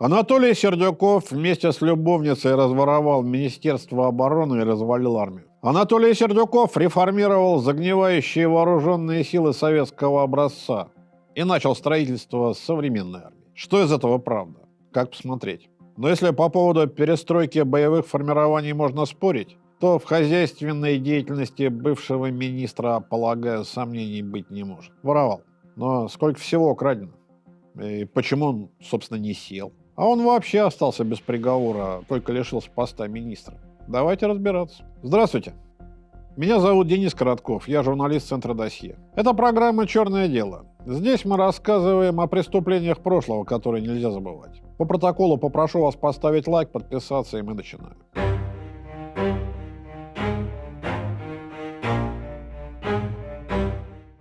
Анатолий Сердюков вместе с любовницей разворовал Министерство обороны и развалил армию. Анатолий Сердюков реформировал загнивающие вооруженные силы советского образца и начал строительство современной армии. Что из этого правда? Как посмотреть? Но если по поводу перестройки боевых формирований можно спорить, то в хозяйственной деятельности бывшего министра, полагаю, сомнений быть не может. Воровал. Но сколько всего крадено? И почему он, собственно, не сел? А он вообще остался без приговора, только лишился поста министра. Давайте разбираться. Здравствуйте. Меня зовут Денис Коротков, я журналист Центра Досье. Это программа «Черное дело». Здесь мы рассказываем о преступлениях прошлого, которые нельзя забывать. По протоколу попрошу вас поставить лайк, подписаться, и мы начинаем.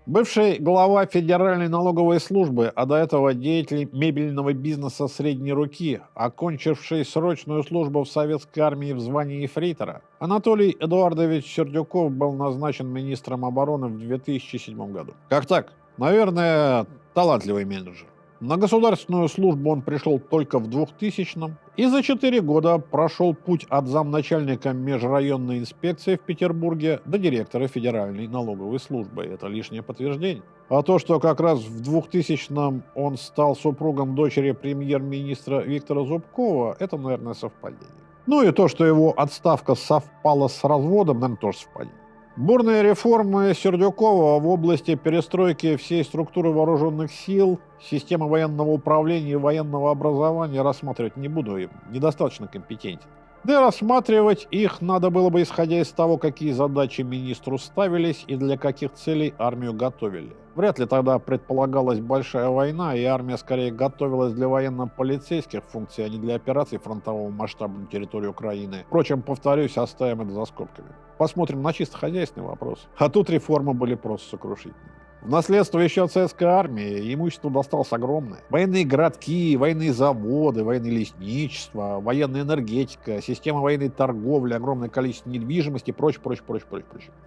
Бывший глава Федеральной налоговой службы, а до этого деятель мебельного бизнеса средней руки, окончивший срочную службу в советской армии в звании ефрейтора, Анатолий Эдуардович Сердюков был назначен министром обороны в 2007 году. Как так? Наверное, талантливый менеджер. На государственную службу он пришел только в 2000-м и за 4 года прошел путь от замначальника межрайонной инспекции в Петербурге до директора Федеральной налоговой службы. Это лишнее подтверждение. А то, что как раз в 2000-м он стал супругом дочери премьер-министра Виктора Зубкова, это, наверное, совпадение. Ну и то, что его отставка совпала с разводом, наверное, тоже совпадение. Бурные реформы Сердюкова в области перестройки всей структуры вооруженных сил, системы военного управления и военного образования рассматривать не буду, им недостаточно компетентен. Да и рассматривать их надо было бы исходя из того, какие задачи министру ставились и для каких целей армию готовили. Вряд ли тогда предполагалась большая война, и армия скорее готовилась для военно-полицейских функций, а не для операций фронтового масштаба на территории Украины. Впрочем, повторюсь, оставим это за скобками. Посмотрим на чисто хозяйственный вопрос. А тут реформы были просто сокрушительными. В наследство еще от советской армии имущество досталось огромное. Военные городки, военные заводы, военное лесничество, военная энергетика, система военной торговли, огромное количество недвижимости и прочее.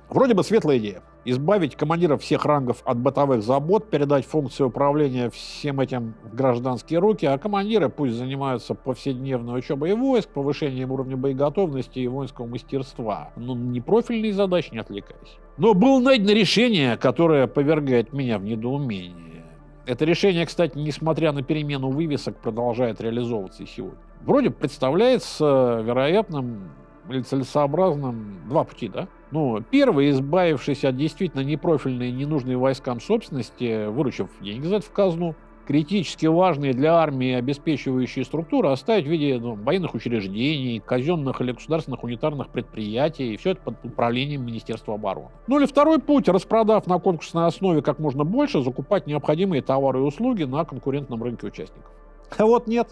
Вроде бы светлая идея. Избавить командиров всех рангов от бытовых забот, передать функции управления всем этим в гражданские руки, а командиры пусть занимаются повседневной учебой войск, повышением уровня боеготовности и воинского мастерства. Но не профильные задачи, не отвлекаясь. Но было найдено решение, которое повергает меня в недоумение. Это решение, кстати, несмотря на перемену вывесок, продолжает реализовываться и сегодня. Вроде представляется вероятным или целесообразным два пути, да? Ну, первый, избавившись от действительно непрофильной и ненужной войскам собственности, выручив деньги за это в казну, критически важные для армии обеспечивающие структуры оставить в виде военных учреждений, казенных или государственных унитарных предприятий, и все это под управлением Министерства обороны. Ну или второй путь, распродав на конкурсной основе как можно больше, закупать необходимые товары и услуги на конкурентном рынке участников. А вот нет,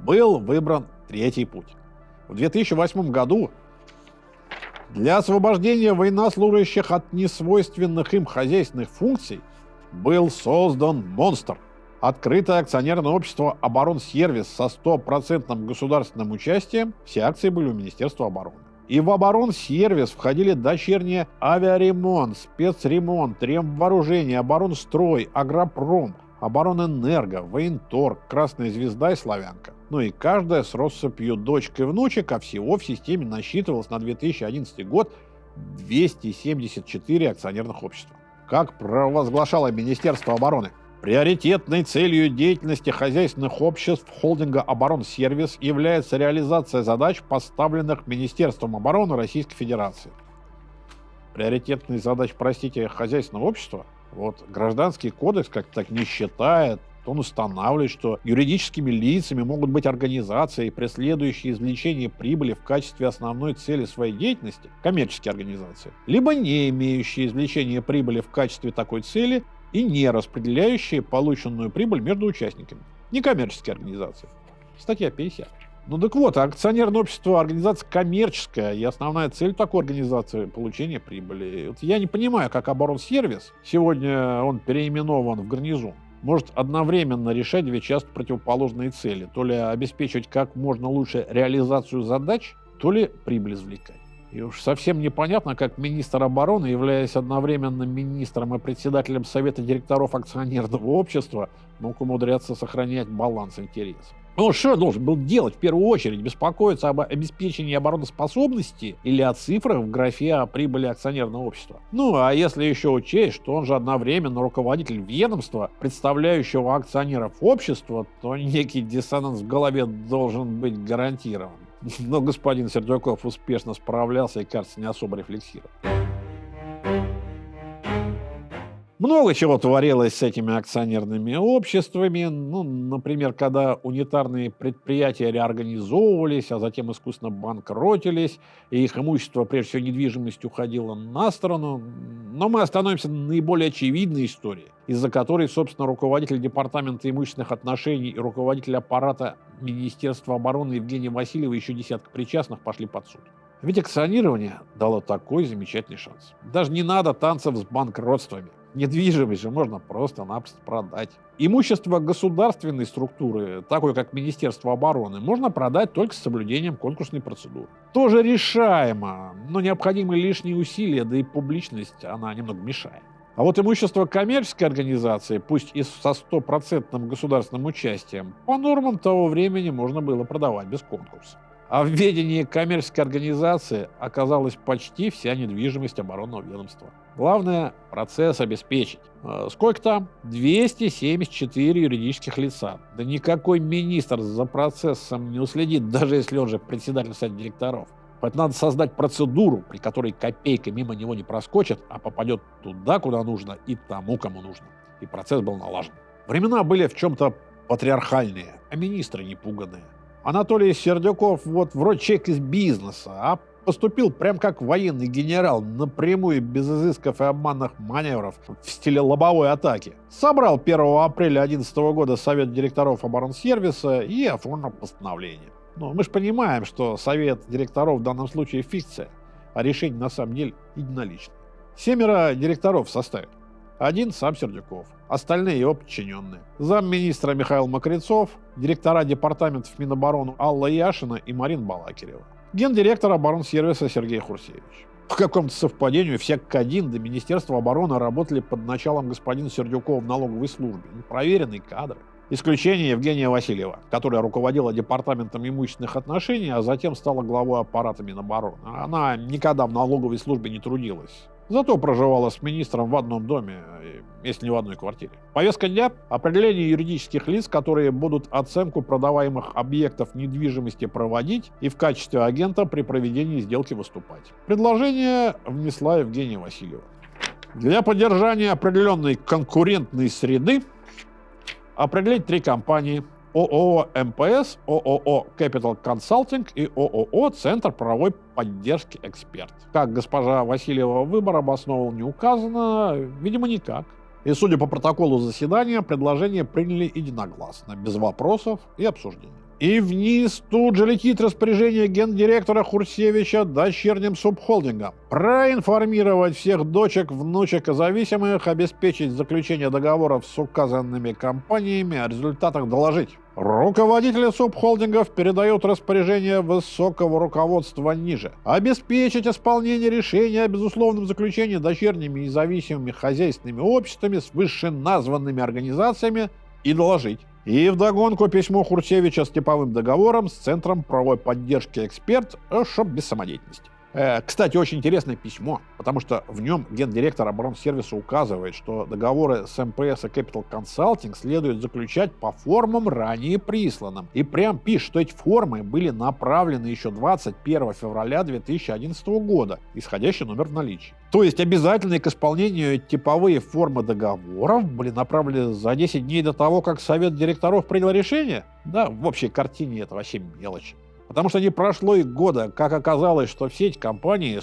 был выбран третий путь. В 2008 году для освобождения военнослужащих от несвойственных им хозяйственных функций был создан монстр. Открытое акционерное общество «Оборонсервис» со 100% государственным участием, все акции были у Министерства обороны. И в «Оборонсервис» входили дочерние авиаремонт, спецремонт, ремвооружение, оборонстрой, агропром, оборонэнерго, военторг, Красная звезда и Славянка. Ну и каждая с россыпью дочек и внучек, а всего в системе насчитывалось на 2011 год 274 акционерных общества. Как провозглашало Министерство обороны, приоритетной целью деятельности хозяйственных обществ холдинга «Оборонсервис» является реализация задач, поставленных Министерством обороны Российской Федерации. Приоритетные задачи, хозяйственного общества? Вот Гражданский кодекс как-то так не считает. Он устанавливает, что юридическими лицами могут быть организации, преследующие извлечение прибыли в качестве основной цели своей деятельности, коммерческие организации, либо не имеющие извлечения прибыли в качестве такой цели и не распределяющие полученную прибыль между участниками, некоммерческие организации. Статья 50. Ну так вот, акционерное общество – организация коммерческая, и основная цель такой организации – получение прибыли. Вот я не понимаю, как Оборонсервис, сегодня он переименован в Гарнизон, может одновременно решать две часто противоположные цели, то ли обеспечивать как можно лучше реализацию задач, то ли прибыль извлекать. И уж совсем непонятно, как министр обороны, являясь одновременно министром и председателем Совета директоров акционерного общества, мог умудряться сохранять баланс интересов. Он что должен был делать в первую очередь? Беспокоиться об обеспечении обороноспособности или о цифрах в графе о прибыли акционерного общества? Ну, а если еще учесть, что он же одновременно руководитель ведомства, представляющего акционеров общества, то некий диссонанс в голове должен быть гарантирован. Но господин Сердюков успешно справлялся и, кажется, не особо рефлексировал. Много чего творилось с этими акционерными обществами. Ну, например, когда унитарные предприятия реорганизовывались, а затем искусственно банкротились, и их имущество, прежде всего недвижимость, уходило на сторону. Но мы остановимся на наиболее очевидной истории, из-за которой, собственно, руководитель Департамента имущественных отношений и руководитель аппарата Министерства обороны Евгения Васильева и еще десятка причастных пошли под суд. Ведь акционирование дало такой замечательный шанс. Даже не надо танцев с банкротствами. Недвижимость же можно просто-напросто продать. Имущество государственной структуры, такое как Министерство обороны, можно продать только с соблюдением конкурсной процедуры. Тоже решаемо, но необходимы лишние усилия, да и публичность, она немного мешает. А вот имущество коммерческой организации, пусть и со 100% государственным участием, по нормам того времени можно было продавать без конкурса. А в ведении коммерческой организации оказалась почти вся недвижимость оборонного ведомства. Главное – процесс обеспечить. Сколько там? 274 юридических лица. Да никакой министр за процессом не уследит, даже если он же председатель совета директоров. Поэтому надо создать процедуру, при которой копейка мимо него не проскочит, а попадет туда, куда нужно, и тому, кому нужно. И процесс был налажен. Времена были в чем-то патриархальные, а министры непуганные. Анатолий Сердюков вот вроде человек из бизнеса, а поступил прям как военный генерал, напрямую, без изысков и обманных маневров в стиле лобовой атаки. Собрал 1 апреля 2011 года Совет директоров оборонсервиса и оформил постановление. Но мы же понимаем, что Совет директоров в данном случае фикция, а решение на самом деле единоличное. 7 директоров в составе. Один сам Сердюков, остальные его подчиненные. Замминистра Михаил Мокрицов, директора департаментов Минобороны Алла Яшина и Марина Балакирева. Гендиректор оборонсервиса Сергей Хурсевич. По какому-то совпадению все как один до Министерства обороны работали под началом господина Сердюкова в налоговой службе. Проверенные кадры. Исключение Евгения Васильева, которая руководила департаментом имущественных отношений, а затем стала главой аппарата Минобороны. Она никогда в налоговой службе не трудилась. Зато проживала с министром в одном доме, если не в одной квартире. Повестка дня – определение юридических лиц, которые будут оценку продаваемых объектов недвижимости проводить и в качестве агента при проведении сделки выступать. Предложение внесла Евгения Васильева. Для поддержания определенной конкурентной среды определить 3 компании – ООО «МПС», ООО «Capital Consulting» и ООО «Центр правовой поддержки Эксперт». Как госпожа Васильева выбор обосновал, не указано, видимо, никак. И, судя по протоколу заседания, предложение приняли единогласно, без вопросов и обсуждений. И вниз тут же летит распоряжение гендиректора Хурсевича дочерним субхолдингам. Проинформировать всех дочек, внучек и зависимых, обеспечить заключение договоров с указанными компаниями, о результатах доложить. Руководители субхолдингов передают распоряжение высокого руководства ниже. Обеспечить исполнение решения о безусловном заключении дочерними и зависимыми хозяйственными обществами с вышеназванными организациями и доложить. И вдогонку письмо Хурсевича с типовым договором с Центром правовой поддержки «Эксперт», чтоб без самодеятельности. Кстати, очень интересное письмо, потому что в нем гендиректор оборонсервиса указывает, что договоры с МПС и Capital Consulting следует заключать по формам, ранее присланным. И прям пишет, что эти формы были направлены еще 21 февраля 2011 года, исходящий номер в наличии. То есть обязательные к исполнению типовые формы договоров были направлены за 10 дней до того, как Совет директоров принял решение? Да, в общей картине это вообще мелочь. Потому что не прошло и года, как оказалось, что все эти компании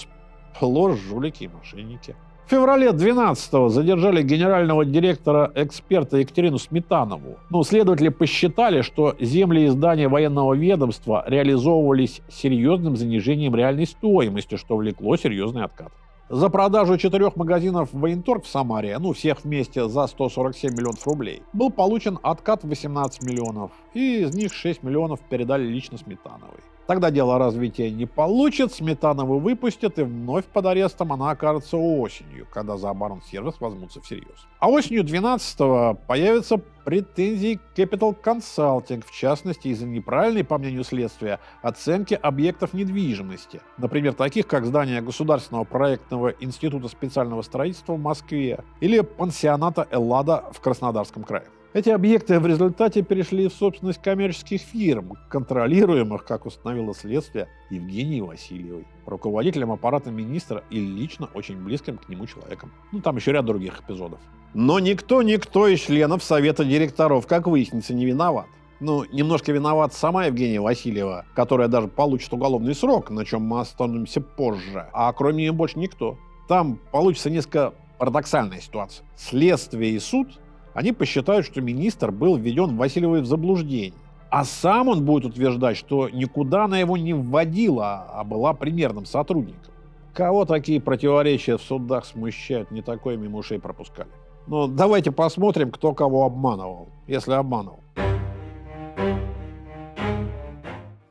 сплошь жулики и мошенники. В феврале 2012-го задержали генерального директора «Эксперта» Екатерину Сметанову. Следователи посчитали, что земли и здания военного ведомства реализовывались с серьезным занижением реальной стоимости, что влекло серьезный откат. За продажу 4 магазинов «Военторг» в Самаре, всех вместе за 147 миллионов рублей, был получен откат 18 миллионов, и из них 6 миллионов передали лично Сметановой. Тогда дело развития не получит, Сметанову выпустят, и вновь под арестом она окажется осенью, когда за оборонсервис возьмутся всерьез. А осенью 12-го появятся претензии Capital Consulting, в частности, из-за неправильной, по мнению следствия, оценки объектов недвижимости. Например, таких, как здание Государственного проектного института специального строительства в Москве или пансионата «Эллада» в Краснодарском крае. Эти объекты в результате перешли в собственность коммерческих фирм, контролируемых, как установило следствие, Евгенией Васильевой, руководителем аппарата министра и лично очень близким к нему человеком. Там еще ряд других эпизодов. Но никто из членов Совета директоров, как выяснится, не виноват. Немножко виновата сама Евгения Васильева, которая даже получит уголовный срок, на чем мы остановимся позже, а кроме нее больше никто. Там получится несколько парадоксальная ситуация. Следствие и суд, они посчитают, что министр был введен Васильевой в заблуждение. А сам он будет утверждать, что никуда она его не вводила, а была примерным сотрудником. Кого такие противоречия в судах смущают, не такое мимо ушей пропускали. Давайте посмотрим, кто кого обманывал, если обманывал.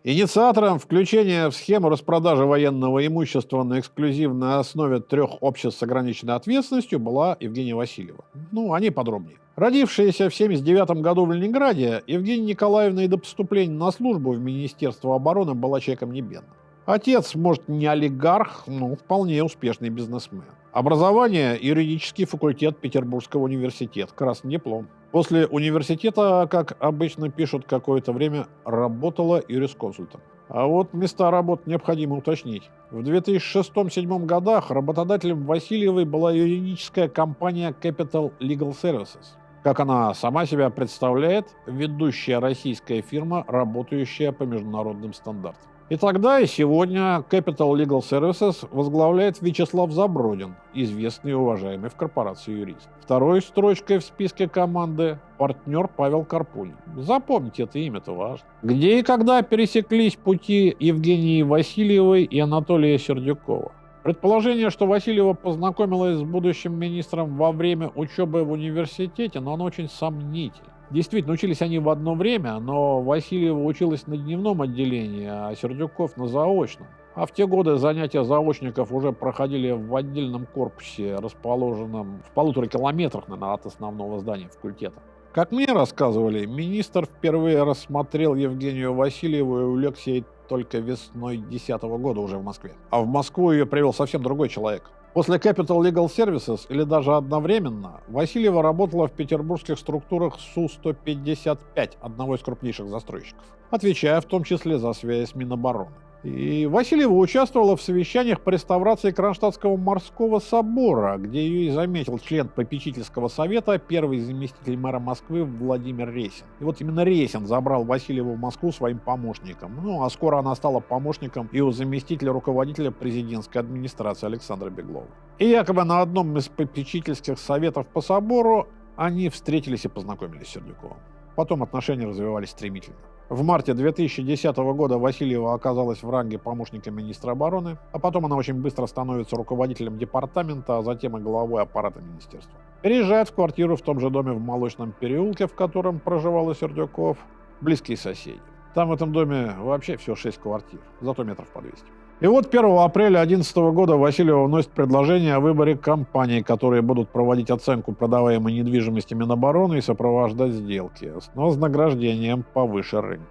Инициатором включения в схему распродажи военного имущества на эксклюзивной основе 3 обществ с ограниченной ответственностью была Евгения Васильева. О ней подробнее. Родившаяся в 1979 году в Ленинграде, Евгения Николаевна и до поступления на службу в Министерство обороны была человеком не бедным. Отец, может, не олигарх, но вполне успешный бизнесмен. Образование – юридический факультет Петербургского университета, красный диплом. После университета, как обычно пишут, какое-то время работала юрисконсультом. А вот места работы необходимо уточнить. В 2006-2007 годах работодателем Васильевой была юридическая компания Capital Legal Services. Как она сама себя представляет, ведущая российская фирма, работающая по международным стандартам. И тогда, и сегодня Capital Legal Services возглавляет Вячеслав Забродин, известный и уважаемый в корпорации юрист. Второй строчкой в списке команды – партнер Павел Карпунин. Запомните это имя, это важно. Где и когда пересеклись пути Евгении Васильевой и Анатолия Сердюкова? Предположение, что Васильева познакомилась с будущим министром во время учебы в университете, но оно очень сомнительно. Действительно, учились они в одно время, но Васильева училась на дневном отделении, а Сердюков на заочном. А в те годы занятия заочников уже проходили в отдельном корпусе, расположенном в 1,5 километрах, от основного здания факультета. Как мне рассказывали, министр впервые рассмотрел Евгению Васильеву и увлекся ей только весной 2010 года уже в Москве. А в Москву ее привел совсем другой человек. После Capital Legal Services, или даже одновременно, Васильева работала в петербургских структурах Су-155, одного из крупнейших застройщиков, отвечая в том числе за связь с Минобороны. И Васильева участвовала в совещаниях по реставрации Кронштадтского морского собора, где ее и заметил член попечительского совета, первый заместитель мэра Москвы Владимир Ресин. И вот именно Ресин забрал Васильеву в Москву своим помощником. А скоро она стала помощником и у заместителя руководителя президентской администрации Александра Беглова. И якобы на одном из попечительских советов по собору они встретились и познакомились с Сердюковым. Потом отношения развивались стремительно. В марте 2010 года Васильева оказалась в ранге помощника министра обороны, а потом она очень быстро становится руководителем департамента, а затем и главой аппарата министерства. Переезжает в квартиру в том же доме в Молочном переулке, в котором проживал и Сердюков, близкие соседи. Там в этом доме вообще всего 6 квартир, зато метров по 200. И вот 1 апреля 2011 года Васильева вносит предложение о выборе компаний, которые будут проводить оценку продаваемой недвижимости Минобороны и сопровождать сделки с вознаграждением повыше рынка.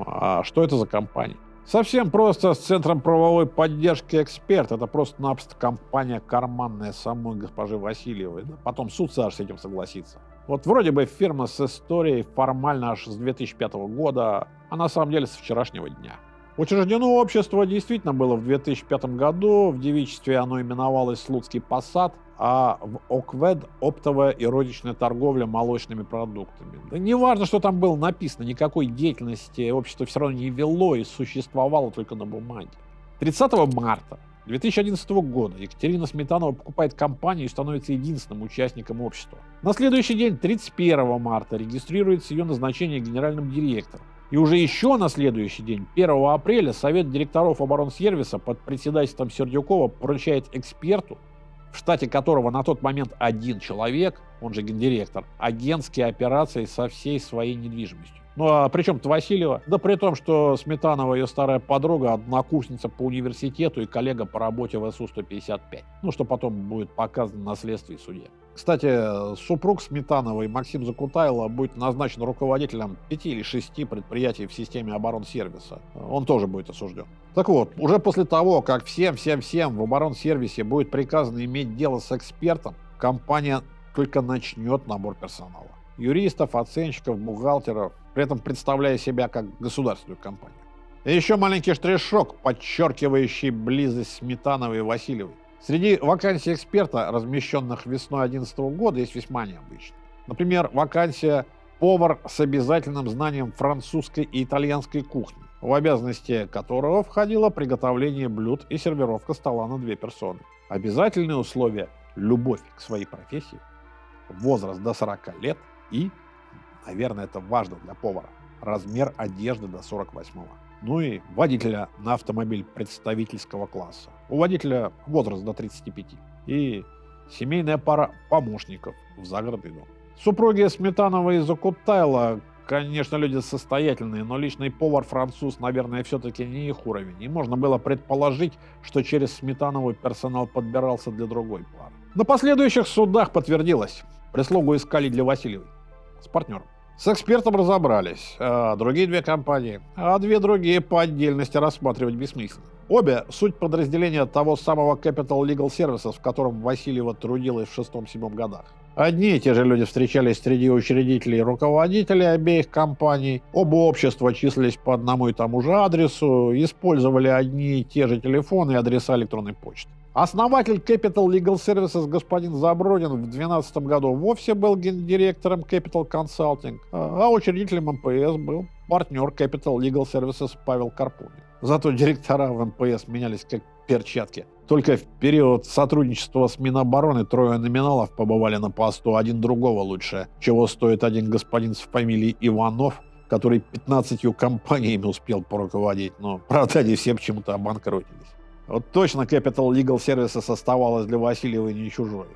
А что это за компания? Совсем просто, с Центром правовой поддержки «Эксперт». Это просто-напросто компания карманная самой госпожи Васильевой. Потом суд аж с этим согласится. Вот вроде бы фирма с историей формально аж с 2005 года, а на самом деле с вчерашнего дня. Учреждено общество действительно было в 2005 году, в девичестве оно именовалось «Слуцкий Посад», а в ОКВЭД – оптовая и розничная торговля молочными продуктами. Да не важно, что там было написано, никакой деятельности общество все равно не вело и существовало только на бумаге. 30 марта 2011 года Екатерина Сметанова покупает компанию и становится единственным участником общества. На следующий день, 31 марта, регистрируется ее назначение генеральным директором. И уже еще на следующий день, 1 апреля, Совет директоров оборонсервиса под председательством Сердюкова поручает эксперту, в штате которого на тот момент 1 человек, он же гендиректор, агентские операции со всей своей недвижимостью. Ну а при чем-то Васильева? Да при том, что Сметанова ее старая подруга, однокурсница по университету и коллега по работе в СУ-155. Ну, что потом будет показано на следствии и суде. Кстати, супруг Сметановой Максим Закутайло будет назначен руководителем 5 или 6 предприятий в системе оборонсервиса. Он тоже будет осужден. Так вот, уже после того, как всем в оборонсервисе будет приказано иметь дело с экспертом, компания только начнет набор персонала. Юристов, оценщиков, бухгалтеров, при этом представляя себя как государственную компанию. И еще маленький штришок, подчеркивающий близость Сметановой и Васильевой. Среди вакансий эксперта, размещенных весной 2011 года, есть весьма необычные. Например, вакансия «Повар с обязательным знанием французской и итальянской кухни», в обязанности которого входило приготовление блюд и сервировка стола на 2 персоны. Обязательные условия – любовь к своей профессии, возраст до 40 лет и, наверное, это важно для повара, размер одежды до 48-го. Ну и водителя на автомобиль представительского класса. У водителя возраст до 35. И семейная пара помощников в загородный дом. Супруги Сметанова и Закутайло, конечно, люди состоятельные, но личный повар-француз, наверное, все-таки не их уровень. И можно было предположить, что через Сметанову персонал подбирался для другой пары. На последующих судах подтвердилось. Прислугу искали для Васильевой. С партнером. С экспертом разобрались, а другие 2 компании, а 2 другие по отдельности рассматривать бессмысленно. Обе – суть подразделения того самого Capital Legal Services, в котором Васильева трудилась в 6-7 годах. Одни и те же люди встречались среди учредителей и руководителей обеих компаний, оба общества числились по одному и тому же адресу, использовали одни и те же телефоны и адреса электронной почты. Основатель Capital Legal Services господин Забродин в 2012 году вовсе был гендиректором Capital Consulting, а учредителем МПС был партнер Capital Legal Services Павел Карпунин. Зато директора в МПС менялись как перчатки. Только в период сотрудничества с Минобороны 3 номиналов побывали на посту, один другого лучше, чего стоит один господин с фамилией Иванов, который 15 компаниями успел поруководить, но, правда, они все почему-то обанкротились. Вот точно Capital Legal Services оставалась для Васильевой не чужой.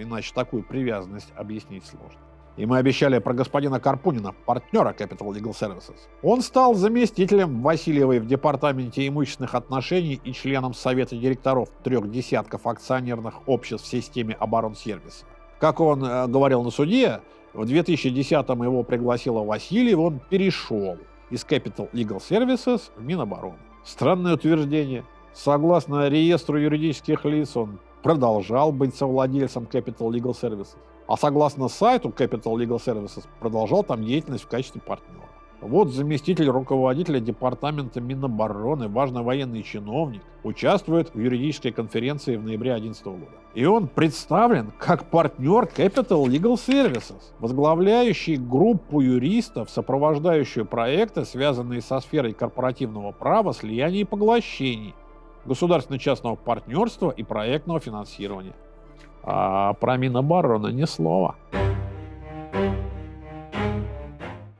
Иначе такую привязанность объяснить сложно. И мы обещали про господина Карпунина, партнера Capital Legal Services. Он стал заместителем Васильевой в департаменте имущественных отношений и членом совета директоров 3 десятков акционерных обществ в системе оборонсервиса. Как он говорил на суде, в 2010-м его пригласила Васильева, он перешел из Capital Legal Services в Минобороны. Странное утверждение. Согласно реестру юридических лиц, он продолжал быть совладельцем Capital Legal Services. А согласно сайту Capital Legal Services, продолжал там деятельность в качестве партнера. Вот заместитель руководителя департамента Минобороны, важный военный чиновник, участвует в юридической конференции в ноябре 2011 года. И он представлен как партнер Capital Legal Services, возглавляющий группу юристов, сопровождающую проекты, связанные со сферой корпоративного права, слияний и поглощений, государственно-частного партнерства и проектного финансирования. А про Минобороны ни слова.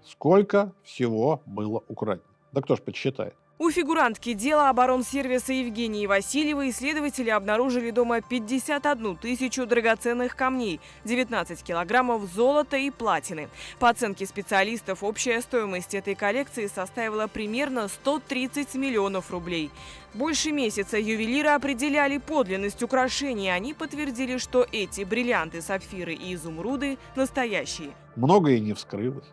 Сколько всего было украдено? Да кто ж подсчитает? У фигурантки дела оборонсервиса Евгении Васильевой исследователи обнаружили дома 51 тысячу драгоценных камней, 19 килограммов золота и платины. По оценке специалистов, общая стоимость этой коллекции составила примерно 130 миллионов рублей. Больше месяца ювелиры определяли подлинность украшений. Они подтвердили, что эти бриллианты, сапфиры и изумруды настоящие. Многое не вскрылось.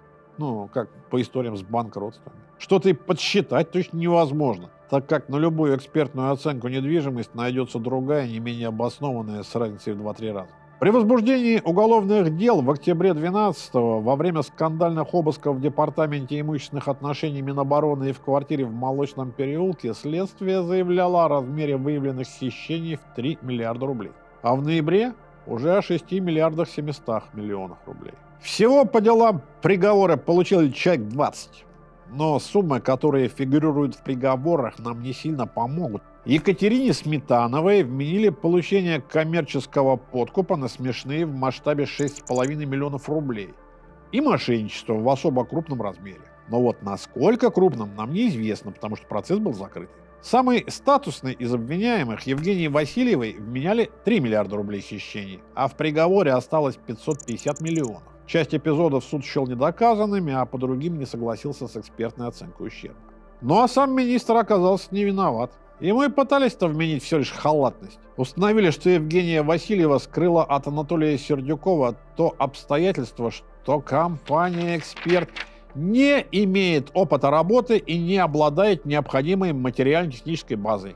Как по историям с банкротствами. Что-то и подсчитать точно невозможно, так как на любую экспертную оценку недвижимости найдется другая, не менее обоснованная, с разницей в 2-3 раза. При возбуждении уголовных дел в октябре 2012-го во время скандальных обысков в Департаменте имущественных отношений Минобороны и в квартире в Молочном переулке следствие заявляло о размере выявленных хищений в 3 миллиарда рублей. А в ноябре уже о 6 миллиардах 700 миллионов рублей. Всего по делам приговоры получили человек 20. Но суммы, которые фигурируют в приговорах, нам не сильно помогут. Екатерине Сметановой вменили получение коммерческого подкупа на смешные в масштабе 6,5 миллионов рублей и мошенничество в особо крупном размере. Но вот насколько крупным, нам неизвестно, потому что процесс был закрыт. Самый статусный из обвиняемых, Евгении Васильевой, вменяли 3 миллиарда рублей хищений, а в приговоре осталось 550 миллионов. Часть эпизодов суд счел недоказанными, а по другим не согласился с экспертной оценкой ущерба. Ну а сам министр оказался не виноват. Ему и пытались-то вменить всего лишь халатность. Установили, что Евгения Васильева скрыла от Анатолия Сердюкова то обстоятельство, что компания «Эксперт» не имеет опыта работы и не обладает необходимой материально-технической базой.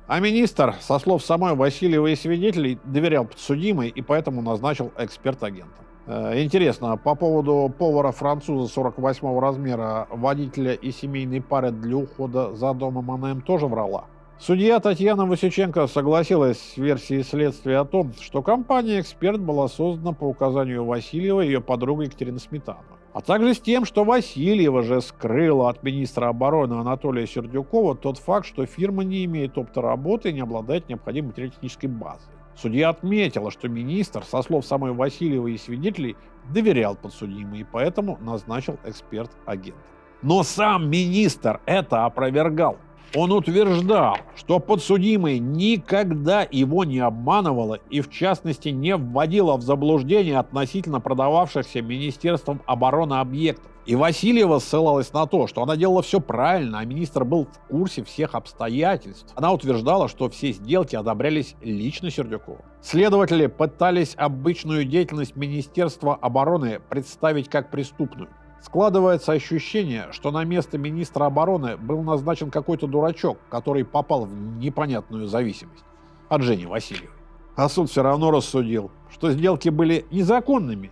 А министр, со слов самой Васильевой и свидетелей, доверял подсудимой и поэтому назначил эксперт-агентом. Интересно, по поводу повара-француза 48-го размера, водителя и семейной пары для ухода за домом, она им тоже врала. Судья Татьяна Васюченко согласилась с версией следствия о том, что компания «Эксперт» была создана по указанию Васильевой и ее подругой Екатерины Сметановой, а также с тем, что Васильева же скрыла от министра обороны Анатолия Сердюкова тот факт, что фирма не имеет опыта работы и не обладает необходимой материально-технической базой. Судья отметила, что министр, со слов самой Васильевой и свидетелей, доверял подсудимой и поэтому назначил эксперт-агента. Но сам министр это опровергал. Он утверждал, что подсудимая никогда его не обманывала и, в частности, не вводила в заблуждение относительно продававшихся Министерством обороны объектов. И Васильева ссылалась на то, что она делала все правильно, а министр был в курсе всех обстоятельств. Она утверждала, что все сделки одобрялись лично Сердюковым. Следователи пытались обычную деятельность Министерства обороны представить как преступную. Складывается ощущение, что на место министра обороны был назначен какой-то дурачок, который попал в непонятную зависимость от Жени Васильевой. А суд все равно рассудил, что сделки были незаконными,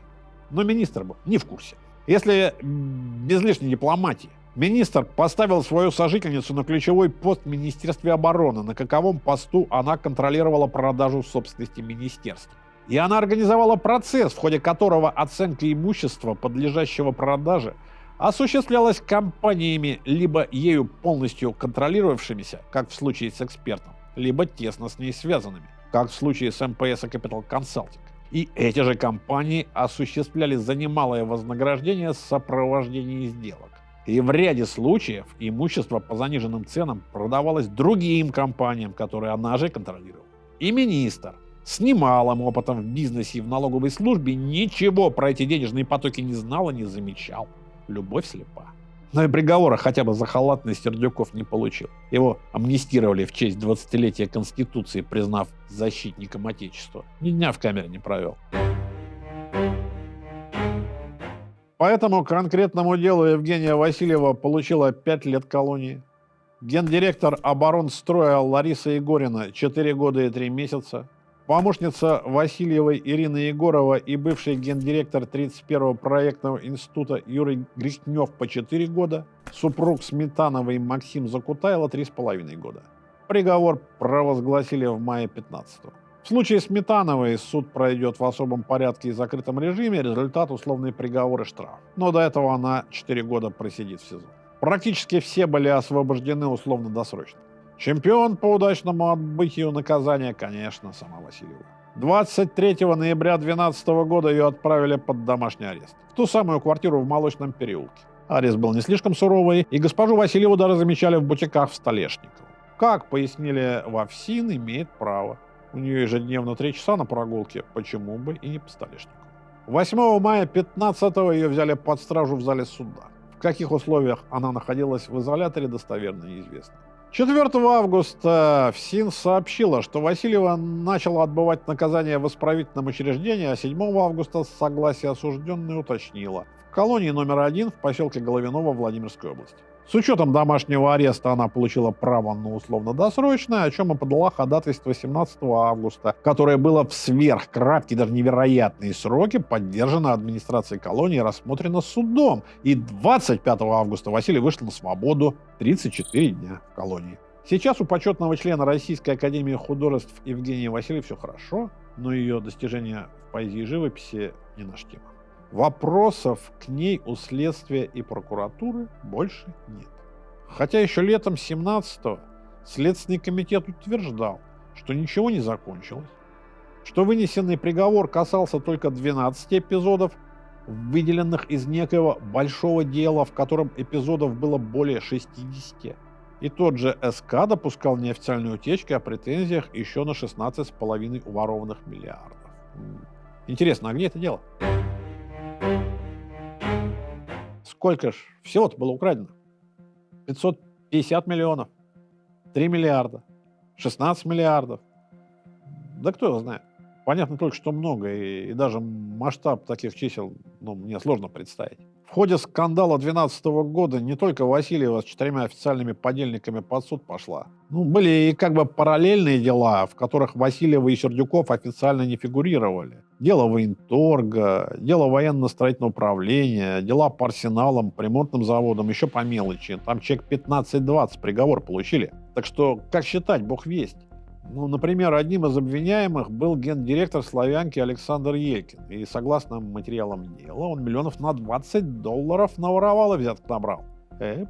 но министр был не в курсе. Если без лишней дипломатии, министр поставил свою сожительницу на ключевой пост в Министерстве обороны, на каковом посту она контролировала продажу собственности министерства. И она организовала процесс, в ходе которого оценка имущества, подлежащего продаже, осуществлялась компаниями, либо ею полностью контролировавшимися, как в случае с экспертом, либо тесно с ней связанными, как в случае с МПС и Capital Consulting. И эти же компании осуществляли за немалое вознаграждение сопровождение сделок. И в ряде случаев имущество по заниженным ценам продавалось другим компаниям, которые она же контролировала. И министр с немалым опытом в бизнесе и в налоговой службе ничего про эти денежные потоки не знал и не замечал. Любовь слепа. Но и приговора хотя бы за халатность Сердюков не получил. Его амнистировали в честь 20-летия Конституции, признав защитником Отечества. Ни дня в камере не провел. По этому конкретному делу Евгения Васильева получила 5 лет колонии. Гендиректор оборонстроя Лариса Егорина 4 года и 3 месяца. Помощница Васильевой Ирина Егорова и бывший гендиректор 31-го проектного института Юрий Гришнев по 4 года, супруг Сметановой Максим Закутайло 3,5 года. Приговор провозгласили в мае 15-го. В случае Сметановой суд пройдет в особом порядке и закрытом режиме, результат условный приговор и штраф. Но до этого она 4 года просидит в СИЗО. Практически все были освобождены условно-досрочно. Чемпион по удачному отбытию наказания, конечно, сама Васильева. 23 ноября 2012 года ее отправили под домашний арест. В ту самую квартиру в Молочном переулке. Арест был не слишком суровый, и госпожу Васильеву даже замечали в бутиках в Столешниково. Как пояснили во ФСИН, имеет право. У нее ежедневно 3 часа на прогулке, почему бы и не по Столешникову. 8 мая 15-го ее взяли под стражу в зале суда. В каких условиях она находилась в изоляторе, достоверно неизвестно. 4 августа ФСИН сообщила, что Васильева начала отбывать наказание в исправительном учреждении, а 7 августа с согласия осужденной уточнила. В колонии номер 1 в поселке Головиново Владимирской области. С учетом домашнего ареста она получила право на условно-досрочное, о чем и подала ходатайство 17 августа, которое было в сверхкраткие, даже невероятные сроки поддержано администрацией колонии и рассмотрено судом. И 25 августа Василий вышел на свободу, 34 дня в колонии. Сейчас у почетного члена Российской академии художеств Евгении Васильевой все хорошо, но ее достижения в поэзии и живописи не наша тема. Вопросов к ней у следствия и прокуратуры больше нет. Хотя еще летом 17-го Следственный комитет утверждал, что ничего не закончилось, что вынесенный приговор касался только 12 эпизодов, выделенных из некоего большого дела, в котором эпизодов было более 60. И тот же СК допускал неофициальные утечки о претензиях еще на 16,5 уворованных миллиардов. Интересно, а где это дело? сколько ж всего-то было украдено? 550 миллионов, 3 миллиарда, 16 миллиардов. Да кто его знает. Понятно только, что много, и даже масштаб таких чисел мне сложно представить. В ходе скандала 2012 года не только Васильева с 4 официальными подельниками под суд пошла. Были и как бы параллельные дела, в которых Васильева и Сердюков официально не фигурировали. Дело военторга, дело военно-строительного управления, дела по арсеналам, по ремонтным заводам, еще по мелочи. Там человек 15-20 приговор получили. Так что, как считать, бог весть. Например, одним из обвиняемых был гендиректор «Славянки» Александр Елькин. И согласно материалам дела, он миллионов на $20 наворовал и взяток набрал.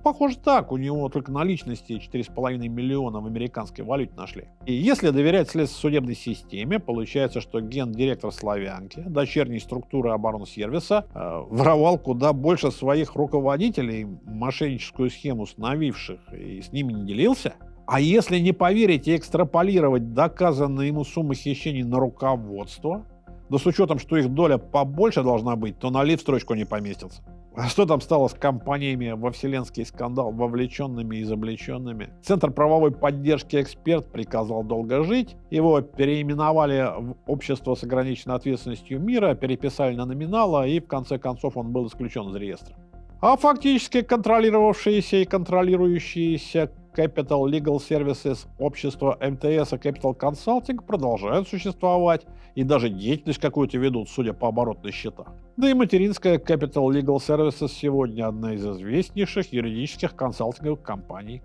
Похоже так, у него только наличности 4,5 миллиона в американской валюте нашли. И если доверять следственно-судебной системе, получается, что гендиректор «Славянки», дочерней структуры оборонсервиса, воровал куда больше своих руководителей, мошенническую схему установивших, и с ними не делился. А если не поверить и экстраполировать доказанные ему суммы хищений на руководство, да с учетом, что их доля побольше должна быть, то налит в строчку не поместится. А что там стало с компаниями во вселенский скандал, вовлеченными и изобличенными? Центр правовой поддержки «Эксперт» приказал долго жить. Его переименовали в «Общество с ограниченной ответственностью мира», переписали на номинала, и в конце концов он был исключен из реестра. А фактически контролировавшиеся и контролирующиеся Capital Legal Services, общество МТС и Capital Consulting продолжают существовать и даже деятельность какую-то ведут, судя по обороту на счетах. Да и материнская Capital Legal Services сегодня одна из известнейших юридических консалтинговых компаний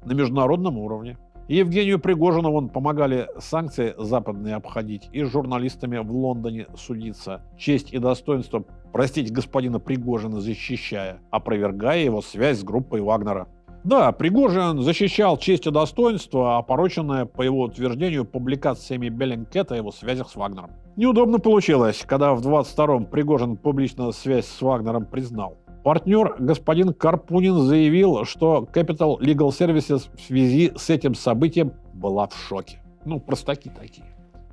на международном уровне. Евгению Пригожину помогали санкции западные обходить и с журналистами в Лондоне судиться, честь и достоинство, простить господина Пригожина защищая, опровергая его связь с группой Вагнера. Да, Пригожин защищал честь и достоинство, опороченное, по его утверждению, публикациями Беллингкета о его связях с Вагнером. Неудобно получилось, когда в 22-м Пригожин публично связь с Вагнером признал. Партнер господин Карпунин заявил, что Capital Legal Services в связи с этим событием была в шоке. Простаки такие.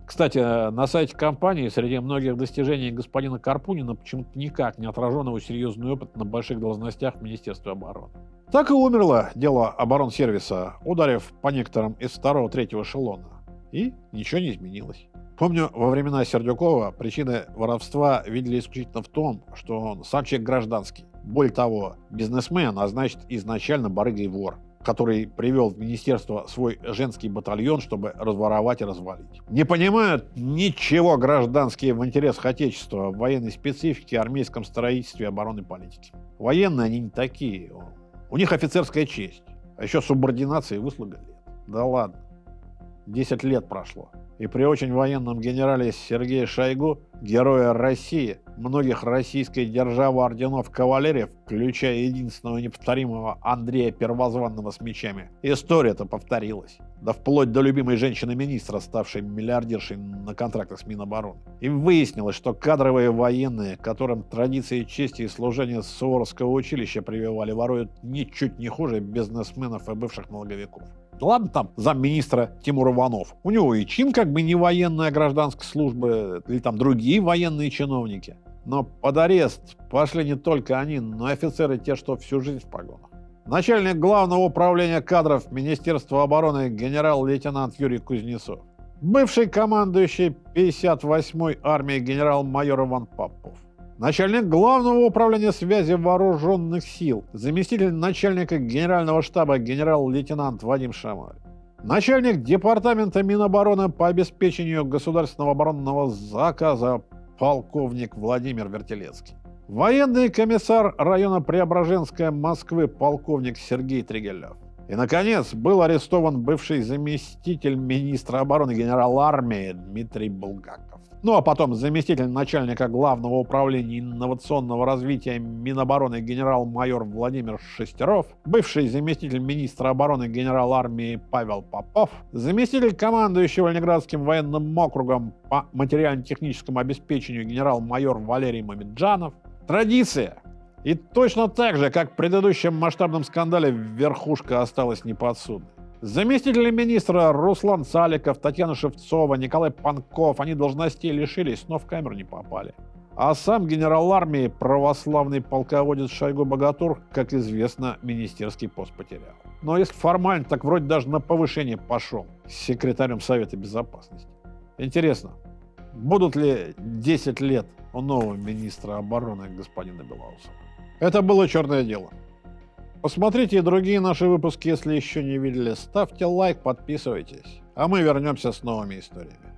Кстати, на сайте компании среди многих достижений господина Карпунина почему-то никак не отражен его серьезный опыт на больших должностях в Министерстве обороны. Так и умерло дело оборонсервиса, ударив по некоторым из 2-3 эшелона. И ничего не изменилось. Помню, во времена Сердюкова причины воровства видели исключительно в том, что он сам человек гражданский. Более того, бизнесмен, а значит изначально барыга и вор, который привел в министерство свой женский батальон, чтобы разворовать и развалить. Не понимают ничего гражданские в интересах Отечества, в военной специфике, армейском строительстве, оборонной политике. Военные они не такие. У них офицерская честь, а еще субординация и выслуга лет. Да ладно, 10 лет прошло. И при очень военном генерале Сергее Шойгу, героя России, многих российской державы орденов кавалерии, включая единственного неповторимого Андрея Первозванного с мечами, история-то повторилась. Да вплоть до любимой женщины-министра, ставшей миллиардершей на контрактах с Минобороны. И выяснилось, что кадровые военные, которым традиции чести и служения с Суворовского училища прививали, воруют ничуть не хуже бизнесменов и бывших налоговиков. Ладно там замминистра Тимур Иванов. У него и чин как бы не военная, а гражданской службы, или там другие военные чиновники. Но под арест пошли не только они, но и офицеры те, что всю жизнь в погонах. Начальник главного управления кадров Министерства обороны генерал-лейтенант Юрий Кузнецов. Бывший командующий 58-й армией генерал-майор Иван Попов. Начальник главного управления связи вооруженных сил, заместитель начальника генерального штаба генерал-лейтенант Вадим Шамарь. Начальник департамента Минобороны по обеспечению государственного оборонного заказа полковник Владимир Вертилецкий. Военный комиссар района Преображенская Москвы полковник Сергей Тригелев. И, наконец, был арестован бывший заместитель министра обороны генерал армии Дмитрий Булгаков. А потом заместитель начальника главного управления инновационного развития Минобороны генерал-майор Владимир Шестеров, бывший заместитель министра обороны генерал армии Павел Попов, заместитель командующего Ленинградским военным округом по материально-техническому обеспечению генерал-майор Валерий Мамеджанов. Традиция! И точно так же, как в предыдущем масштабном скандале, верхушка осталась неподсудной. Заместители министра Руслан Цаликов, Татьяна Шевцова, Николай Панков, они должностей лишились, но в камеру не попали. А сам генерал армии, православный полководец Шойгу Богатур, как известно, министерский пост потерял. Но если формально, так вроде даже на повышение пошел с секретарем Совета Безопасности. Интересно, будут ли 10 лет у нового министра обороны господина Белоусова? Это было «Черное дело». Посмотрите и другие наши выпуски, если еще не видели. Ставьте лайк, подписывайтесь. А мы вернемся с новыми историями.